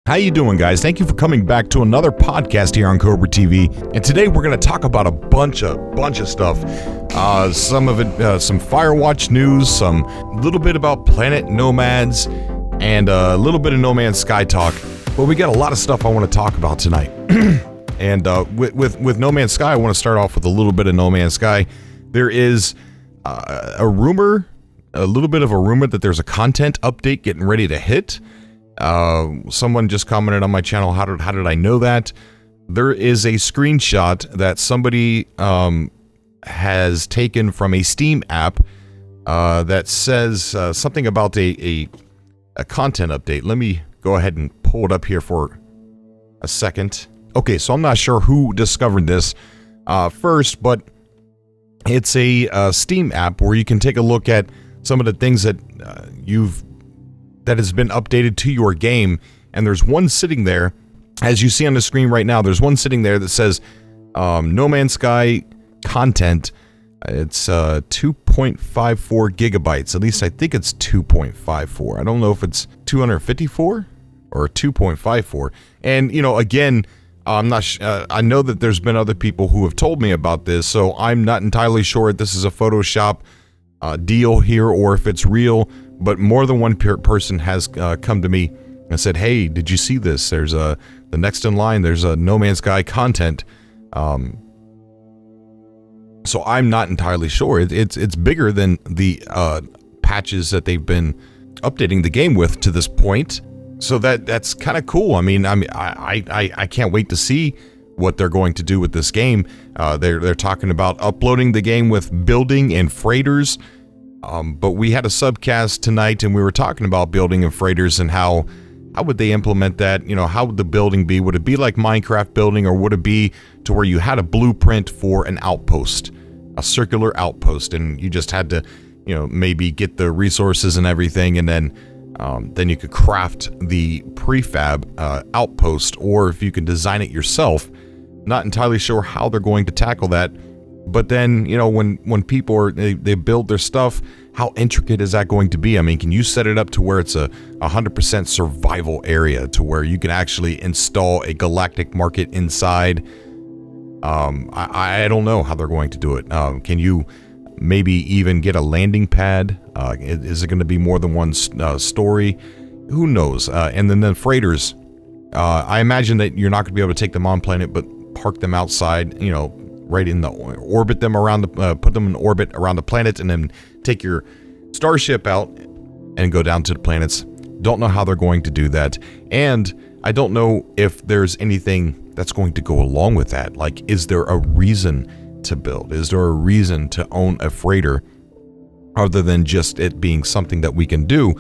How you doing, guys? Thank you for coming back to another podcast here on Cobra TV. And today we're going to talk about a bunch of stuff. Some of it, some Firewatch news, some little bit about Planet Nomads, and a little bit of No Man's Sky talk. But we got a lot of stuff I want to talk about tonight. And with No Man's Sky, I want to start off with a little bit of No Man's Sky. There is a little bit of a rumor that there's a content update getting ready to hit. Someone just commented on my channel, how did I know that? There is a screenshot that somebody has taken from a Steam app that says something about a content update. Let me go ahead and pull it up here for a second. Okay, so I'm not sure who discovered this first, but it's a Steam app where you can take a look at some of the things that that has been updated to your game, and there's one sitting there, as you see on the screen right now, there's one sitting there that says No Man's Sky content. It's 2.54 gigabytes. At least I think it's 2.54. I don't know if it's 254 or 2.54. And, you know, again, I'm not I know that there's been other people who have told me about this, so I'm not entirely sure if this is a Photoshop deal here or if it's real. But more than one person has come to me and said, "Hey, did you see this? There's the next in line. There's a No Man's Sky content." So I'm not entirely sure. It's bigger than the patches that they've been updating the game with to this point. So that's kind of cool. I mean, I can't wait to see what they're going to do with this game. They're talking about uploading the game with building and freighters. But we had a subcast tonight and we were talking about building and freighters and how would they implement that? You know, how would the building be? Would it be like Minecraft building, or would it be to where you had a blueprint for an outpost, a circular outpost, and you just had to, you know, maybe get the resources and everything, and then you could craft the prefab outpost, or if you can design it yourself. Not entirely sure how they're going to tackle that. But then, you know, when people they build their stuff, how intricate is that going to be? I mean, can you set it up to where it's a 100% survival area, to where you can actually install a galactic market inside? I don't know how they're going to do it. Can you maybe even get a landing pad? Is it going to be more than one story? Who knows? And then the freighters, I imagine that you're not going to be able to take them on planet, but park them outside, you know, right in the orbit them around the put them in orbit around the planet, and then take your starship out and go down to the planets. Don't know how they're going to do that, and I don't know if there's anything that's going to go along with that. Like, is there a reason to build? Is there a reason to own a freighter other than just it being something that we can do?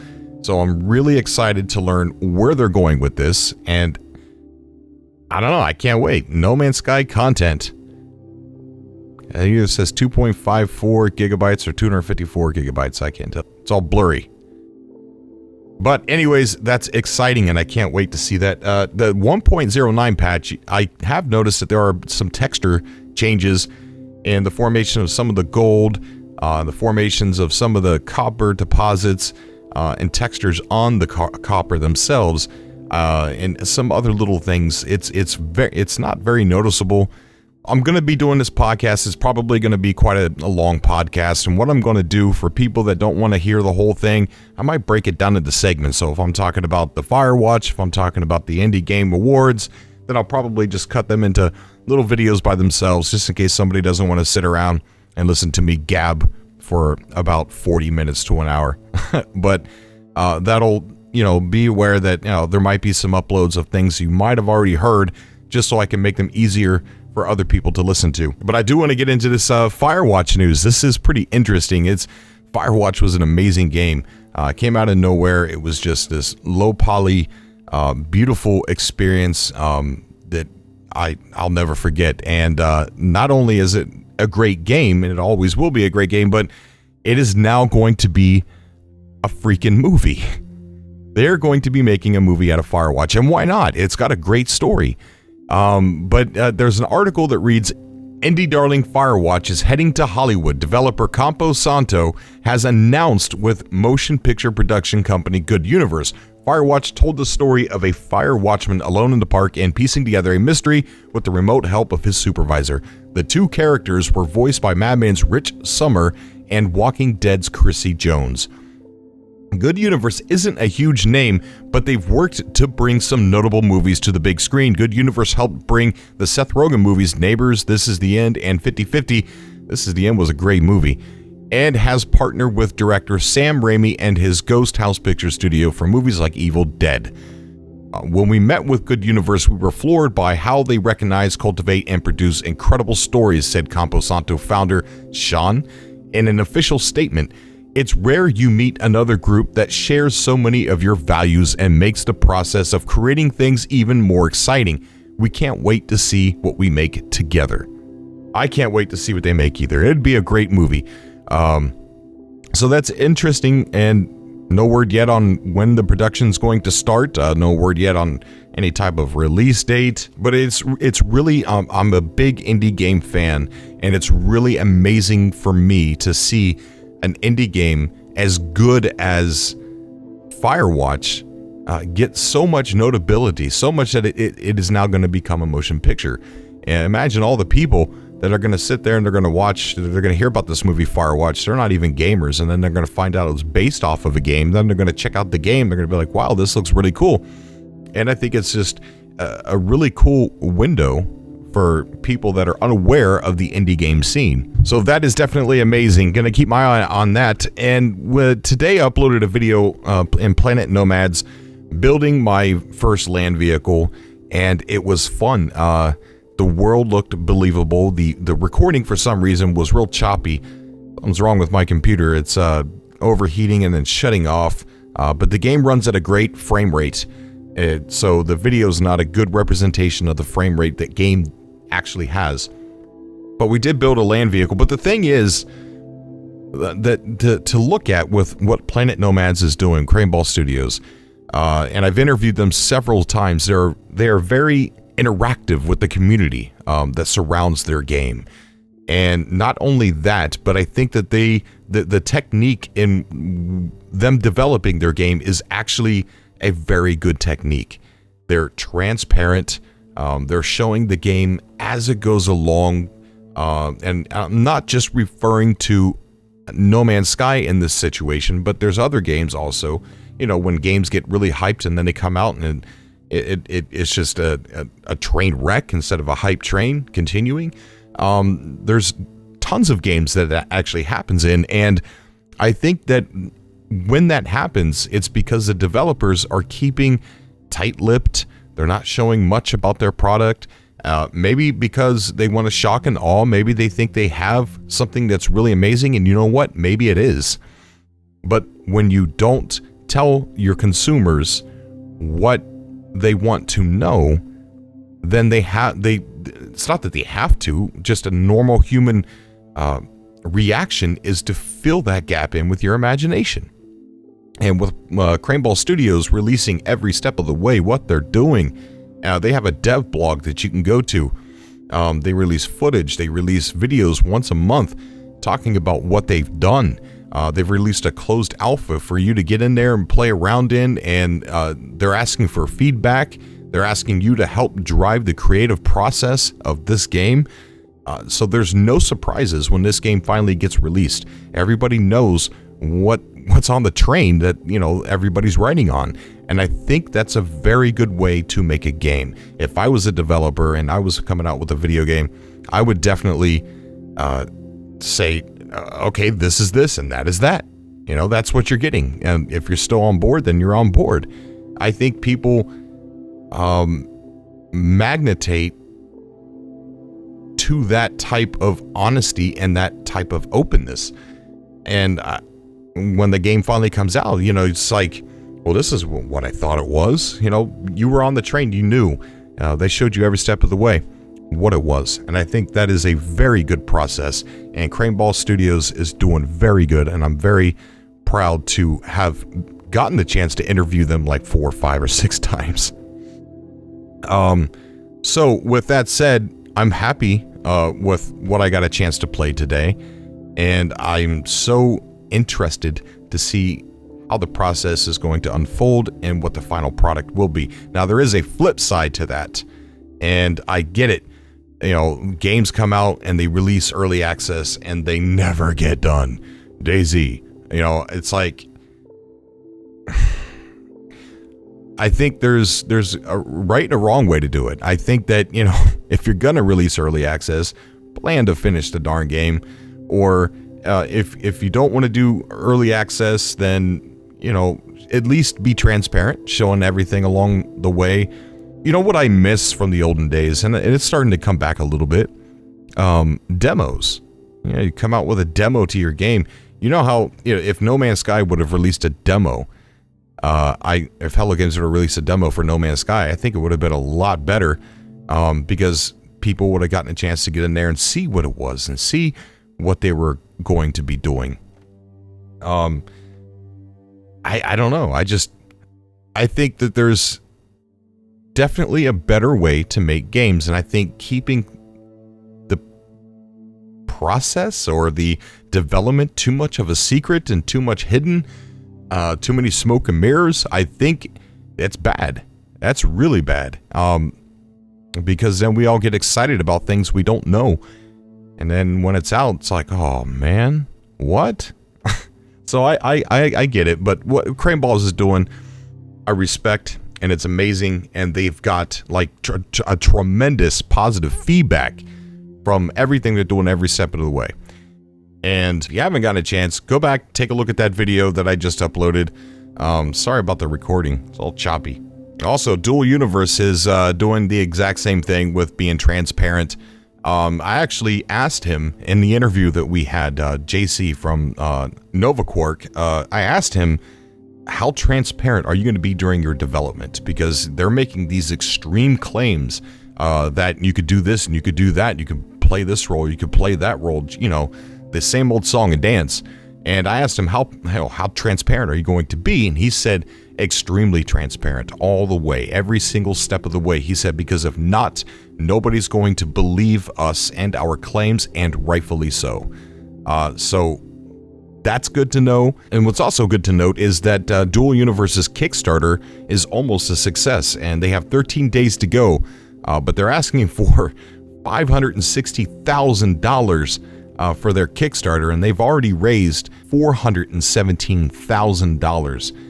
So I'm really excited to learn where they're going with this, and I don't know, I can't wait. No Man's Sky content. I think it says 2.54 gigabytes or 254 gigabytes. I can't tell. It's all blurry. But anyways, that's exciting, and I can't wait to see that. The 1.09 patch, I have noticed that there are some texture changes in the formation of some of the gold, the formations of some of the copper deposits, and textures on the copper themselves, and some other little things. It's not very noticeable. I'm going to be doing this podcast. It's probably going to be quite a long podcast. And what I'm going to do for people that don't want to hear the whole thing, I might break it down into segments. So if I'm talking about the Firewatch, if I'm talking about the Indie Game Awards, then I'll probably just cut them into little videos by themselves, just in case somebody doesn't want to sit around and listen to me gab for about 40 minutes to an hour. But that'll, you know, be aware that, you know, there might be some uploads of things you might have already heard, just so I can make them easier for other people to listen to. But I do want to get into this Firewatch news. This is pretty interesting. Firewatch was an amazing game. Came out of nowhere. It was just this low poly, beautiful experience that I'll never forget. And not only is it a great game, and it always will be a great game, but it is now going to be a freaking movie. They're going to be making a movie out of Firewatch, and why not? It's got a great story. But there's an article that reads, Indie darling Firewatch is heading to Hollywood. Developer Campo Santo has announced with motion picture production company Good Universe. Firewatch told the story of a fire watchman alone in the park and piecing together a mystery with the remote help of his supervisor. The two characters were voiced by Mad Men's Rich Sommer and Walking Dead's Chrissy Jones. Good Universe isn't a huge name, but they've worked to bring some notable movies to the big screen. Good Universe helped bring the Seth Rogen movies Neighbors, This Is the End, and 50/50. This Is the End was a great movie. And has partnered with director Sam Raimi and his Ghost House Picture Studio for movies like Evil Dead. When we met with Good Universe, we were floored by how they recognize, cultivate, and produce incredible stories, said Camposanto founder Sean in an official statement. It's rare you meet another group that shares so many of your values and makes the process of creating things even more exciting. We can't wait to see what we make together. I can't wait to see what they make either. It'd be a great movie. So that's interesting, and no word yet on when the production's going to start. No word yet on any type of release date, but it's really, I'm a big indie game fan, and it's really amazing for me to see an indie game as good as Firewatch get so much notability, so much that it is now going to become a motion picture. And imagine all the people that are going to sit there and they're going to watch, they're going to hear about this movie Firewatch. They're not even gamers, and then they're going to find out it's based off of a game. Then they're going to check out the game. They're going to be like, wow, this looks really cool. And I think it's just a really cool window for people that are unaware of the indie game scene. So that is definitely amazing. Gonna keep my eye on that. And today I uploaded a video in Planet Nomads building my first land vehicle, and it was fun. The world looked believable. The recording for some reason was real choppy. Something's wrong with my computer. It's overheating and then shutting off. But the game runs at a great frame rate. So the video is not a good representation of the frame rate that game actually has. But we did build a land vehicle. But the thing is that to look at with what Planet Nomads is doing, Craneball Studios, and I've interviewed them several times. They are very interactive with the community that surrounds their game. And not only that, but I think that the technique in them developing their game is actually a very good technique. They're transparent. They're showing the game as it goes along. And I'm not just referring to No Man's Sky in this situation, but there's other games also. You know, when games get really hyped and then they come out and it's just a train wreck instead of a hype train continuing. There's tons of games that actually happens in, and I think that when that happens, it's because the developers are keeping tight-lipped. They're not showing much about their product. Maybe because they want to shock and awe. Maybe they think they have something that's really amazing, and you know what? Maybe it is. But when you don't tell your consumers what they want to know, then it's not that they have to, just a normal human reaction is to fill that gap in with your imagination. And with Craneball Studios releasing every step of the way what they're doing, they have a dev blog that you can go to. They release footage, they release videos once a month talking about what they've done. They've released a closed alpha for you to get in there and play around in, and they're asking for feedback. They're asking you to help drive the creative process of this game. So there's no surprises when this game finally gets released. Everybody knows what's on the train that, you know, everybody's riding on. And I think that's a very good way to make a game. If I was a developer and I was coming out with a video game, I would definitely say, okay, this is this and that is that. You know, that's what you're getting. And if you're still on board, then you're on board. I think people magnetate to that type of honesty and that type of openness. And when the game finally comes out, you know, it's like, well, this is what I thought it was. You know, you were on the train, you knew. They showed you every step of the way what it was. And I think that is a very good process. And Craneball Studios is doing very good. And I'm very proud to have gotten the chance to interview them like 4 or 5 or 6 times. So with that said, I'm happy with what I got a chance to play today. And I'm so interested to see how the process is going to unfold and what the final product will be. Now, there is a flip side to that, and I get it. You know, games come out and they release early access and they never get done. DayZ, you know, it's like, I think there's a right and a wrong way to do it. I think that, you know, if you're gonna release early access, plan to finish the darn game, or if you don't want to do early access, then, you know, at least be transparent, showing everything along the way. You know what I miss from the olden days, and it's starting to come back a little bit, demos. You know, you come out with a demo to your game. You know how, you know, if No Man's Sky would have released a demo, if Hello Games would have released a demo for No Man's Sky, I think it would have been a lot better, because people would have gotten a chance to get in there and see what it was and see what they were going to be doing. I don't know. I think that there's definitely a better way to make games, and I think keeping the process or the development too much of a secret and too much hidden, too many smoke and mirrors, I think it's bad. That's really bad. Because then we all get excited about things we don't know. And then when it's out, it's like, oh man, what? So I get it, but what Crane Balls is doing, I respect, and it's amazing, and they've got like a tremendous positive feedback from everything they're doing every step of the way. And if you haven't gotten a chance, go back, take a look at that video that I just uploaded. Sorry about the recording, it's all choppy. Also, Dual Universe is doing the exact same thing with being transparent. I actually asked him in the interview that we had, JC from Nova Quark, I asked him, how transparent are you going to be during your development? Because they're making these extreme claims that you could do this and you could do that, you could play this role, you could play that role, you know, the same old song and dance. And I asked him, how transparent are you going to be? And he said, extremely transparent all the way, every single step of the way. He said, because if not, nobody's going to believe us and our claims, and rightfully so. So that's good to know. And what's also good to note is that Dual Universe's Kickstarter is almost a success, and they have 13 days to go, but they're asking for $560,000 for their Kickstarter, and they've already raised $417,000.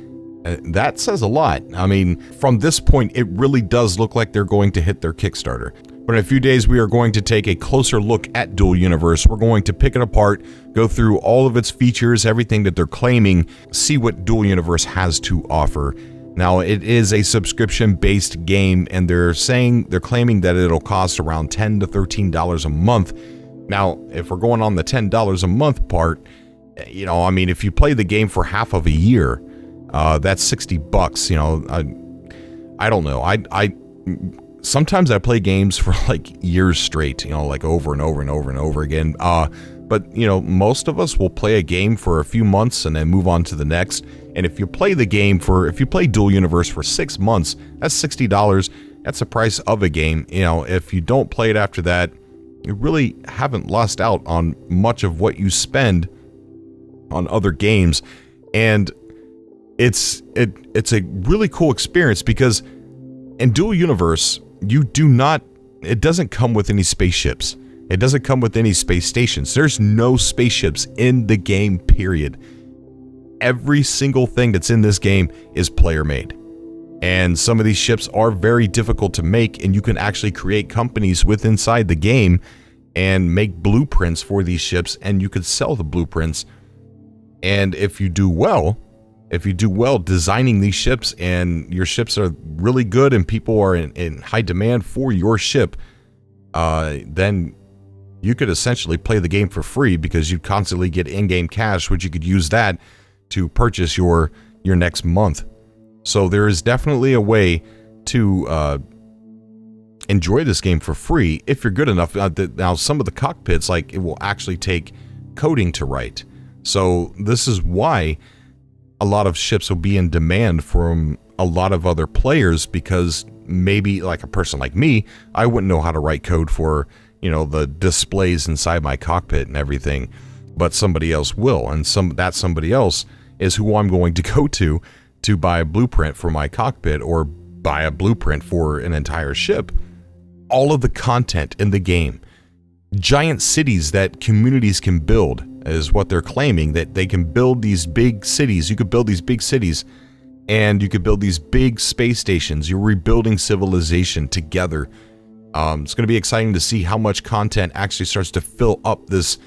That says a lot. I mean, from this point, it really does look like they're going to hit their Kickstarter. But in a few days, we are going to take a closer look at Dual Universe. We're going to pick it apart, go through all of its features, everything that they're claiming, see what Dual Universe has to offer. Now, it is a subscription-based game, and they're claiming that it'll cost around $10 to $13 a month. Now, if we're going on the $10 a month part, you know, I mean, if you play the game for half of a year, that's $60. You know, I don't know. I sometimes I play games for like years straight, you know, like over and over and over and over again. But you know, most of us will play a game for a few months and then move on to the next. And if you play if you play Dual Universe for 6 months, that's $60. That's the price of a game. You know, if you don't play it after that, you really haven't lost out on much of what you spend on other games. And it's a really cool experience, because in Dual Universe, it doesn't come with any spaceships. It doesn't come with any space stations. There's no spaceships in the game, period. Every single thing that's in this game is player made. And some of these ships are very difficult to make, and you can actually create companies inside the game and make blueprints for these ships, and you could sell the blueprints. And if you do well designing these ships, and your ships are really good and people are in high demand for your ship, then you could essentially play the game for free, because you constantly get in-game cash, which you could use that to purchase your next month. So there is definitely a way to enjoy this game for free if you're good enough. Now, some of the cockpits, like, it will actually take coding to write. So this is why a lot of ships will be in demand from a lot of other players, because maybe like a person like me, I wouldn't know how to write code for, you know, the displays inside my cockpit and everything, but somebody else will, and that somebody else is who I'm going to go to buy a blueprint for my cockpit or buy a blueprint for an entire ship. All of the content in the game, giant cities that communities can build, is what they're claiming, that they can build these big cities. You could build these big cities and you could build these big space stations. You're rebuilding civilization together. It's going to be exciting to see how much content actually starts to fill up this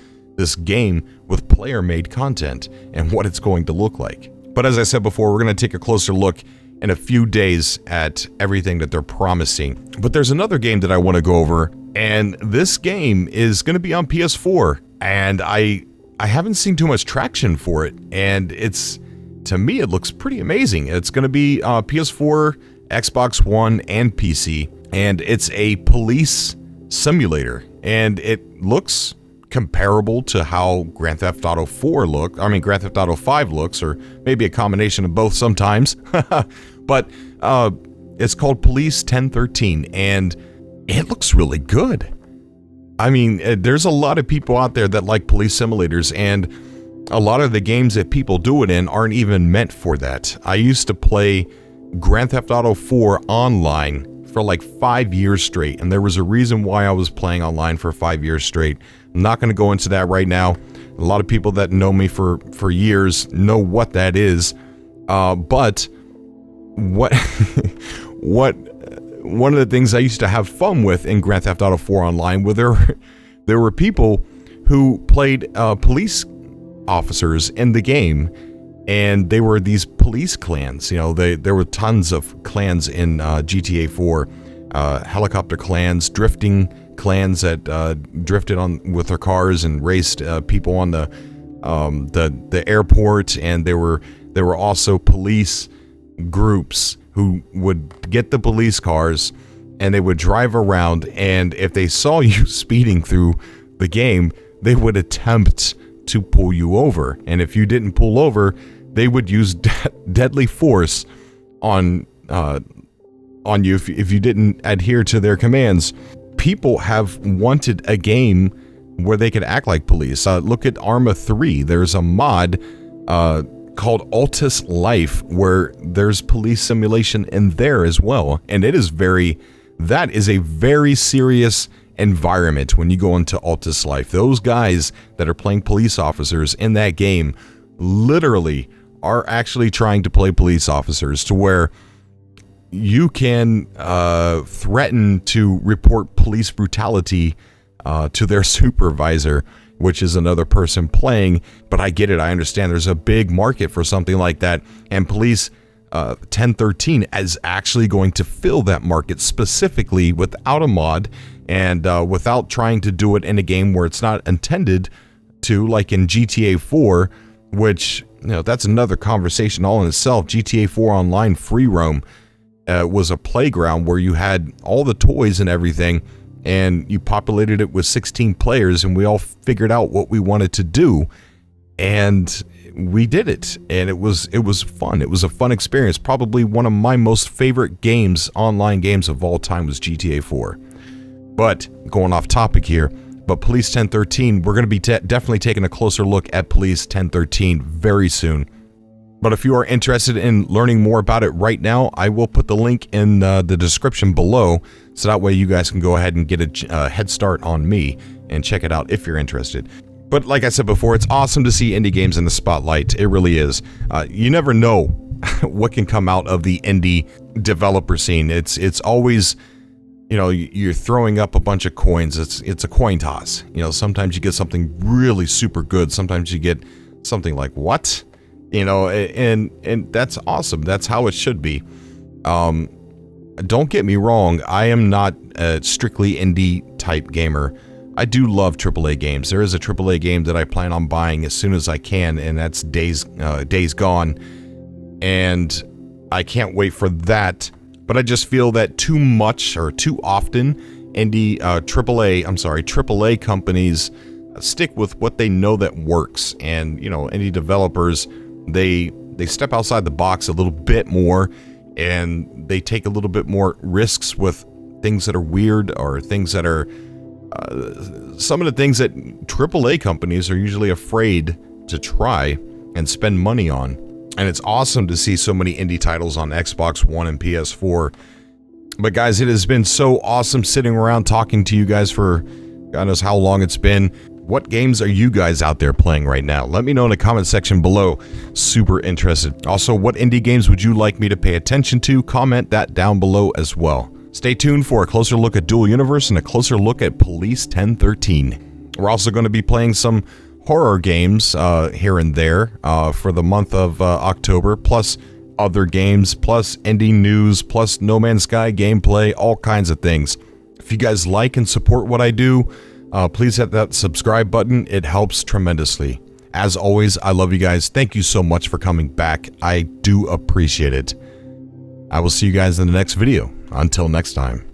game with player-made content and what it's going to look like. But as I said before, we're going to take a closer look in a few days at everything that they're promising. But there's another game that I want to go over, and this game is going to be on PS4, and I haven't seen too much traction for it, and to me it looks pretty amazing. It's going to be PS4, Xbox One, and PC, and it's a police simulator, and it looks comparable to how Grand Theft Auto 5 looks, or maybe a combination of both sometimes. But it's called Police 1013, and it looks really good. I mean, there's a lot of people out there that like police simulators, and a lot of the games that people do it in aren't even meant for that. I used to play Grand Theft Auto 4 online for like 5 years straight, and there was a reason why I was playing online for 5 years straight. I'm not going to go into that right now. A lot of people that know me for years know what that is. But what one of the things I used to have fun with in Grand Theft Auto 4 online were there were people who played police officers in the game, and they were these police clans. There were tons of clans in GTA 4, helicopter clans, drifting clans that drifted on with their cars and raced people on the airport, and there were also police groups who would get the police cars and they would drive around, and if they saw you speeding through the game, they would attempt to pull you over, and if you didn't pull over, they would use deadly force on you if you didn't adhere to their commands. People have wanted a game where they could act like police. Look at Arma 3. There's a mod called Altus Life where there's police simulation in there as well, and that is a very serious environment when you go into Altus Life. Those guys that are playing police officers in that game literally are actually trying to play police officers, to where you can threaten to report police brutality to their supervisor, which is another person playing. But I get it. I understand there's a big market for something like that, and Police 1013 is actually going to fill that market specifically without a mod and without trying to do it in a game where it's not intended to, like in GTA 4, which, that's another conversation all in itself. GTA 4 Online Free Roam was a playground where you had all the toys and everything, and you populated it with 16 players, and we all figured out what we wanted to do, and we did it, and it was fun. It was a fun experience. Probably one of my most favorite games, online games of all time, was GTA 4. But going off topic here, but Police 1013, we're going to be definitely taking a closer look at Police 1013 very soon. But if you are interested in learning more about it right now, I will put the link in the description below, so that way you guys can go ahead and get a head start on me and check it out if you're interested. But like I said before, it's awesome to see indie games in the spotlight. It really is. You never know what can come out of the indie developer scene. It's always, you're throwing up a bunch of coins. It's a coin toss. Sometimes you get something really super good. Sometimes you get something like, what? And that's awesome. That's how it should be. Don't get me wrong. I am not a strictly indie type gamer. I do love AAA games. There is a AAA game that I plan on buying as soon as I can, and that's Days Gone. And I can't wait for that. But I just feel that too much or too often AAA companies stick with what they know that works. And, indie developers, they step outside the box a little bit more, and they take a little bit more risks with things that are weird, or things that are some of the things that AAA companies are usually afraid to try. and spend money on. And it's awesome to see so many indie titles on Xbox One and PS4. But guys, it has been so awesome sitting around talking to you guys for God knows how long it's been. What games are you guys out there playing right now? Let me know in the comment section below. Super interested. Also, what indie games would you like me to pay attention to? Comment that down below as well. Stay tuned for a closer look at Dual Universe and a closer look at Police 1013. We're also going to be playing some horror games here and there for the month of October, plus other games, plus indie news, plus No Man's Sky gameplay, all kinds of things. If you guys like and support what I do, please hit that subscribe button. It helps tremendously. As always, I love you guys. Thank you so much for coming back. I do appreciate it. I will see you guys in the next video. Until next time.